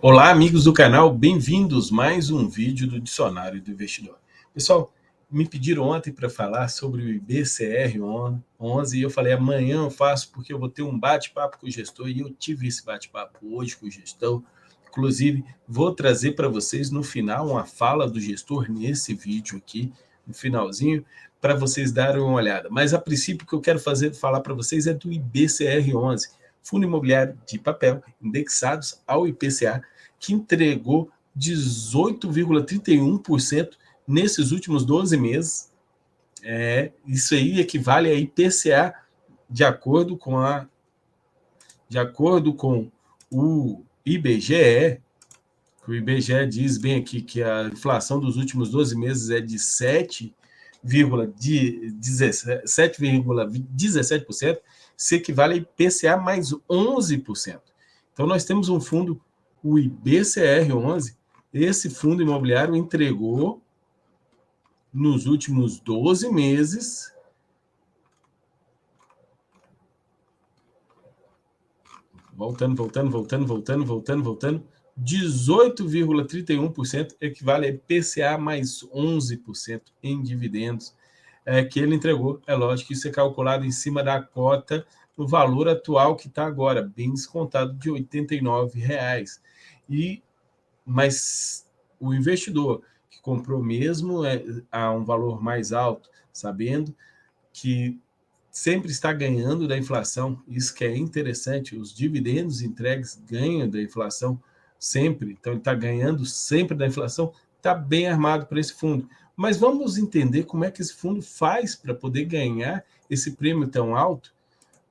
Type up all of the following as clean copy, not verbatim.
Olá, amigos do canal, bem-vindos a mais um vídeo do Dicionário do Investidor. Pessoal, me pediram ontem para falar sobre o IBCR11 e eu falei amanhã eu faço porque eu vou ter um bate-papo com o gestor e eu tive esse bate-papo hoje com o gestor. Inclusive, vou trazer para vocês no final uma fala do gestor nesse vídeo aqui, no finalzinho, para vocês darem uma olhada. Mas a princípio o que eu quero falar para vocês é do IBCR11, Fundo Imobiliário de Papel, indexados ao IPCA, que entregou 18,31% nesses últimos 12 meses. Isso aí equivale a IPCA de acordo com o IBGE. O IBGE diz bem aqui que a inflação dos últimos 12 meses é de 7,17%, se equivale a IPCA mais 11%. Então, nós temos um fundo, o IBCR11, esse fundo imobiliário entregou, nos últimos 12 meses, voltando, 18,31% equivale a IPCA mais 11% em dividendos que ele entregou. É lógico que isso é calculado em cima da cota, no valor atual que está agora, bem descontado, de R$ 89,00. Mas o investidor que comprou mesmo a um valor mais alto, sabendo que sempre está ganhando da inflação, isso que é interessante, os dividendos entregues ganham da inflação sempre, então ele está ganhando sempre da inflação, está bem armado para esse fundo. Mas vamos entender como é que esse fundo faz para poder ganhar esse prêmio tão alto?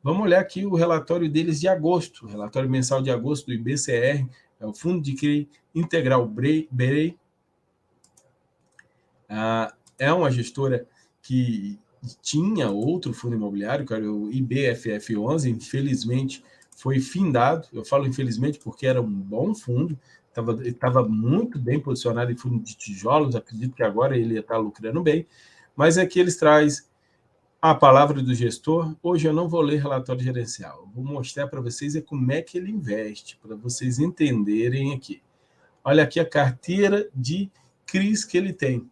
Vamos olhar aqui o relatório deles de agosto, o relatório mensal de agosto do IBCR, é o Fundo de CRI Integral BREI. É uma gestora que tinha outro fundo imobiliário, que era o IBFF11, infelizmente foi findado. Eu falo infelizmente porque era um bom fundo, estava muito bem posicionado em fundo de tijolos, acredito que agora ele está lucrando bem, mas aqui eles trazem a palavra do gestor. Hoje eu não vou ler relatório gerencial, eu vou mostrar para vocês como é que ele investe, para vocês entenderem aqui. Olha aqui a carteira de CRIs que ele tem.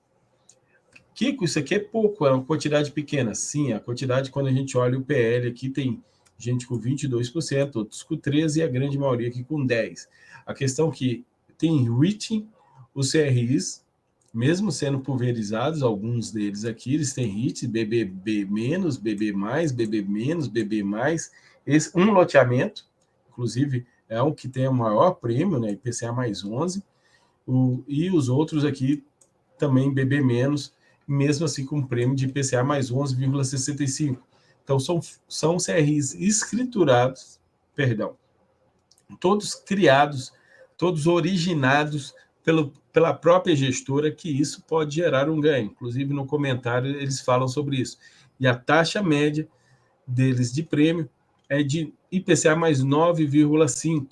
Kiko, isso aqui é pouco, é uma quantidade pequena. Sim, a quantidade, quando a gente olha o PL aqui, tem gente com 22%, outros com 13% e a grande maioria aqui com 10%. A questão é que tem rating, os CRIs, mesmo sendo pulverizados, alguns deles aqui, eles têm REIT, BBB-, BB+, BB-, BB+, um loteamento, inclusive é o que tem o maior prêmio, né, IPCA mais 11%, e os outros aqui também BB-, mesmo assim com prêmio de IPCA mais 11,65%. Então, são CRIs escriturados, todos criados, todos originados pela própria gestora, que isso pode gerar um ganho. Inclusive, no comentário, eles falam sobre isso. E a taxa média deles de prêmio é de IPCA mais 9,5%.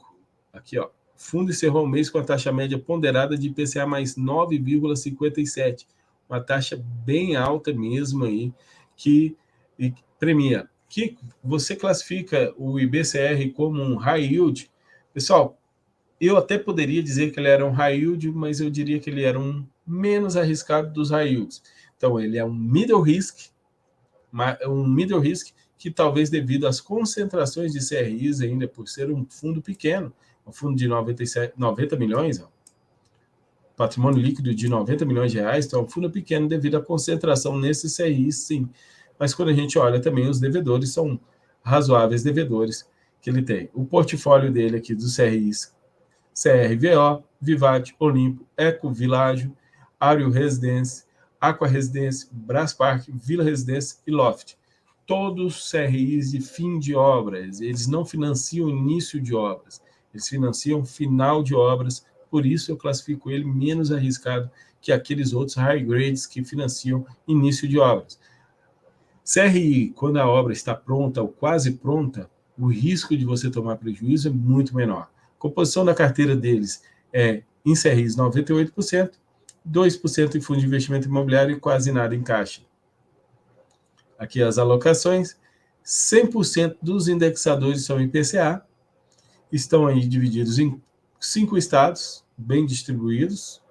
Aqui, ó. O fundo encerrou o mês com a taxa média ponderada de IPCA mais 9,57%. Uma taxa bem alta mesmo aí, que premia. Que você classifica o IBCR como um high yield. Pessoal, eu até poderia dizer que ele era um high yield, mas eu diria que ele era um menos arriscado dos high yields. Então, ele é um middle risk que talvez devido às concentrações de CRIs ainda, por ser um fundo pequeno, um fundo de 90 milhões, patrimônio líquido de 90 milhões de reais, então é um fundo pequeno devido à concentração nesses CRIs, sim. Mas quando a gente olha também, os devedores são razoáveis devedores que ele tem. O portfólio dele aqui dos CRIs, CRVO, Vivate, Olimpo, Eco Világio, Ario Residência, Aqua Residência, Braspark, Vila Residência e Loft. Todos CRIs de fim de obras, eles não financiam início de obras, eles financiam final de obras, por isso eu classifico ele menos arriscado que aqueles outros high grades que financiam início de obras. CRI, quando a obra está pronta ou quase pronta, o risco de você tomar prejuízo é muito menor. A composição da carteira deles é em CRIs 98%, 2% em fundo de investimento imobiliário e quase nada em caixa. Aqui as alocações, 100% dos indexadores são IPCA, estão aí divididos em 5 estados bem distribuídos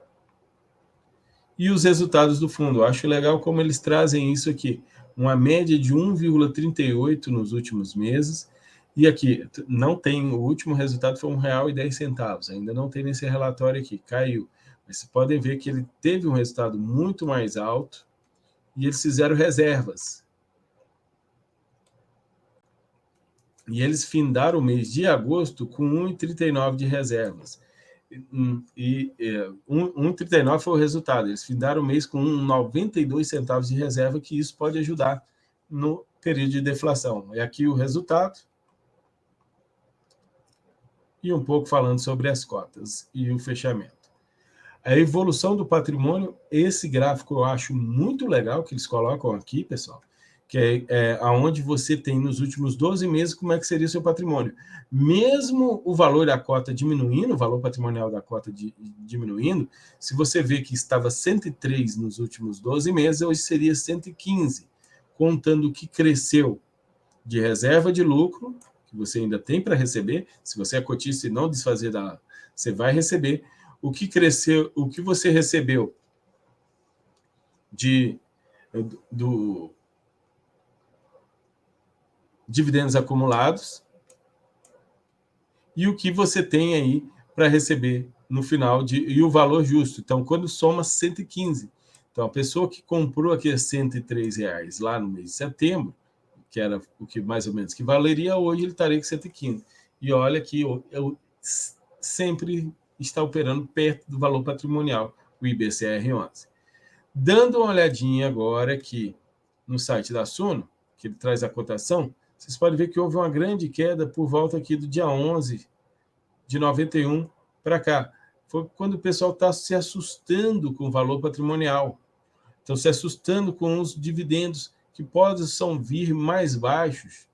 e os resultados do fundo. Eu acho legal como eles trazem isso aqui. Uma média de 1,38 nos últimos meses. E aqui, não tem, o último resultado foi R$1,10. Ainda não tem nesse relatório aqui, caiu. Mas vocês podem ver que ele teve um resultado muito mais alto e eles fizeram reservas. E eles findaram o mês de agosto com 1,39 de reservas. E 1,39 foi o resultado. Eles findaram o mês com 92 centavos de reserva, que isso pode ajudar no período de deflação. E aqui o resultado. E um pouco falando sobre as cotas e o fechamento. A evolução do patrimônio, esse gráfico eu acho muito legal que eles colocam aqui, pessoal, que é aonde você tem nos últimos 12 meses como é que seria o seu patrimônio. Mesmo o valor da cota diminuindo, o valor patrimonial da cota diminuindo, se você vê que estava 103 nos últimos 12 meses, hoje seria 115, contando o que cresceu de reserva de lucro, que você ainda tem para receber, se você é cotista e não desfazer você vai receber, o que cresceu, o que você recebeu do dividendos acumulados e o que você tem aí para receber no final e o valor justo. Então, quando soma 115. Então, a pessoa que comprou aqui R$103 lá no mês de setembro, que era o que mais ou menos que valeria, hoje ele estaria com 115. E olha que eu sempre está operando perto do valor patrimonial, o IBCR11. Dando uma olhadinha agora aqui no site da Suno, que ele traz a cotação, vocês podem ver que houve uma grande queda por volta aqui do dia 11 de 91 para cá. Foi quando o pessoal está se assustando com o valor patrimonial. Estão se assustando com os dividendos que possam vir mais baixos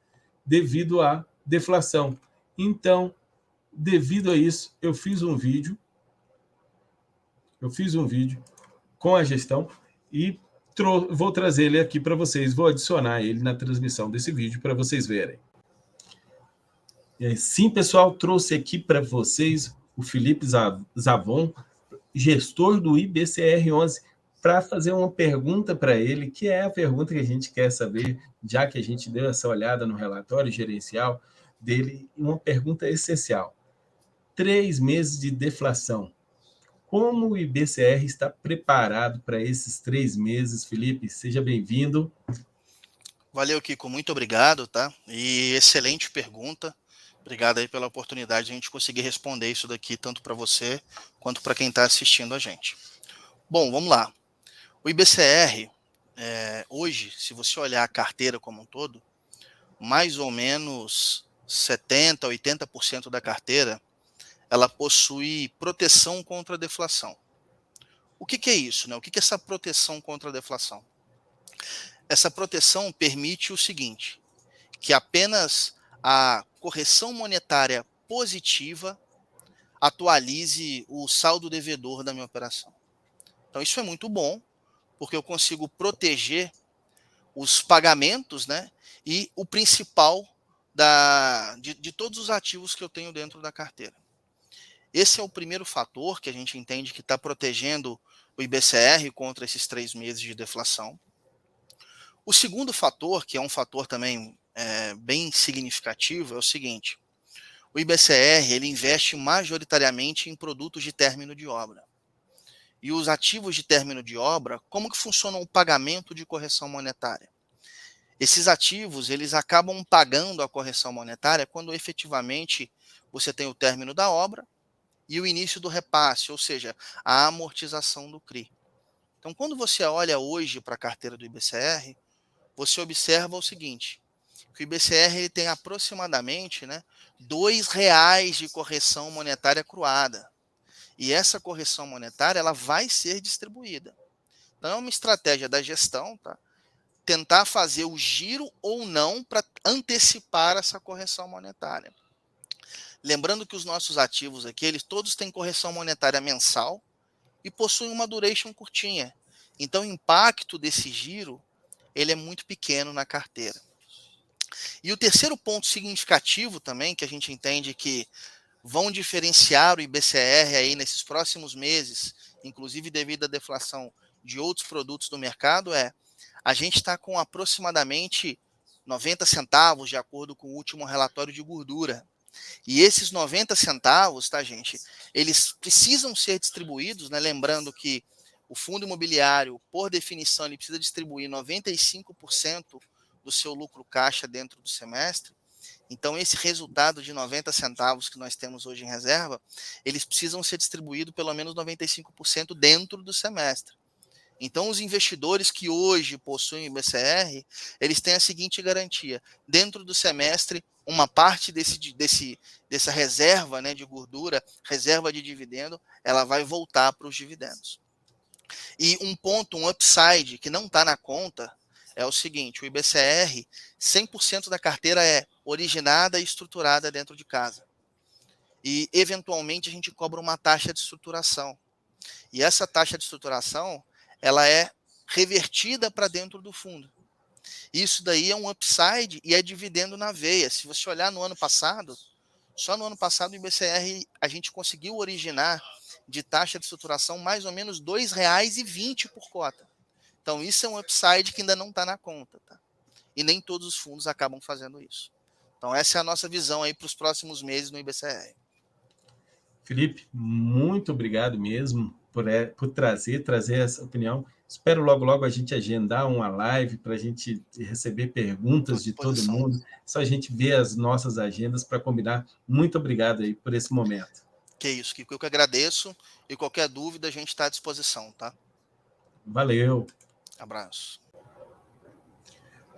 devido à deflação. Então, devido a isso, eu fiz um vídeo com a gestão e vou trazer ele aqui para vocês. Vou adicionar ele na transmissão desse vídeo para vocês verem. E aí, sim, pessoal, trouxe aqui para vocês o Felipe Zavon, gestor do IBCR11, para fazer uma pergunta para ele, que é a pergunta que a gente quer saber, já que a gente deu essa olhada no relatório gerencial dele, uma pergunta essencial. 3 meses de deflação. Como o IBCR está preparado para esses 3 meses, Felipe? Seja bem-vindo. Valeu, Kiko. Muito obrigado, tá? E excelente pergunta. Obrigado aí pela oportunidade de a gente conseguir responder isso daqui, tanto para você quanto para quem está assistindo a gente. Bom, vamos lá. O IBCR, hoje, se você olhar a carteira como um todo, mais ou menos 70%, 80% da carteira, ela possui proteção contra a deflação. O que é isso, né? O que é essa proteção contra a deflação? Essa proteção permite o seguinte, que apenas a correção monetária positiva atualize o saldo devedor da minha operação. Então isso é muito bom, porque eu consigo proteger os pagamentos, né, e o principal de todos os ativos que eu tenho dentro da carteira. Esse é o primeiro fator que a gente entende que está protegendo o IBCR contra esses 3 meses de deflação. O segundo fator, que é um fator também bem significativo, é o seguinte: o IBCR ele investe majoritariamente em produtos de término de obra. E os ativos de término de obra, como que funciona o pagamento de correção monetária? Esses ativos eles acabam pagando a correção monetária quando efetivamente você tem o término da obra e o início do repasse, ou seja, a amortização do CRI. Então, quando você olha hoje para a carteira do IBCR, você observa o seguinte, que o IBCR ele tem aproximadamente, né, R$2 de correção monetária cruada. E essa correção monetária ela vai ser distribuída. Então, é uma estratégia da gestão, tá? Tentar fazer o giro ou não para antecipar essa correção monetária. Lembrando que os nossos ativos aqui, eles todos têm correção monetária mensal e possuem uma duration curtinha. Então, o impacto desse giro ele é muito pequeno na carteira. E o terceiro ponto significativo também, que a gente entende que vão diferenciar o IBCR aí nesses próximos meses, inclusive devido à deflação de outros produtos do mercado, a gente está com aproximadamente 90 centavos, de acordo com o último relatório de gordura. E esses 90 centavos, tá, gente, eles precisam ser distribuídos, né? Lembrando que o fundo imobiliário, por definição, ele precisa distribuir 95% do seu lucro caixa dentro do semestre. Então, esse resultado de 90 centavos que nós temos hoje em reserva, eles precisam ser distribuídos pelo menos 95% dentro do semestre. Então, os investidores que hoje possuem IBCR, eles têm a seguinte garantia: dentro do semestre, uma parte dessa reserva, né, de gordura, reserva de dividendo, ela vai voltar para os dividendos. E um upside que não está na conta, é o seguinte: o IBCR, 100% da carteira é originada e estruturada dentro de casa. E, eventualmente, a gente cobra uma taxa de estruturação. E essa taxa de estruturação, ela é revertida para dentro do fundo. Isso daí é um upside e é dividendo na veia. Se você olhar no ano passado, só no ano passado o IBCR a gente conseguiu originar de taxa de estruturação mais ou menos R$ 2,20 por cota. Então isso é um upside que ainda não está na conta, tá? E nem todos os fundos acabam fazendo isso. Então essa é a nossa visão aí para os próximos meses no IBCR. Felipe, muito obrigado mesmo por trazer essa opinião. Espero logo a gente agendar uma live para a gente receber perguntas de todo mundo. Só a gente ver as nossas agendas para combinar. Muito obrigado aí por esse momento. Que isso, Kiko. Eu que agradeço. E qualquer dúvida a gente está à disposição, tá? Valeu. Abraço.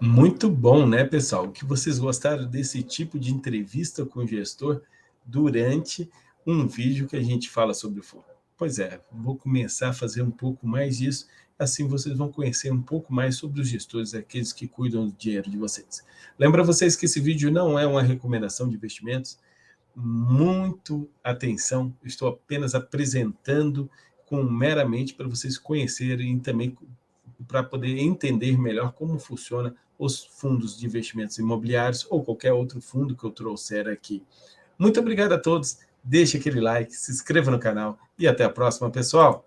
Muito bom, né, pessoal? Que vocês gostaram desse tipo de entrevista com o gestor durante um vídeo que a gente fala sobre o fundo. Pois é, vou começar a fazer um pouco mais disso, assim vocês vão conhecer um pouco mais sobre os gestores, aqueles que cuidam do dinheiro de vocês. Lembra vocês que esse vídeo não é uma recomendação de investimentos? Muito atenção, estou apenas apresentando meramente para vocês conhecerem e também para poder entender melhor como funciona os fundos de investimentos imobiliários ou qualquer outro fundo que eu trouxer aqui. Muito obrigado a todos. Deixe aquele like, se inscreva no canal e até a próxima, pessoal!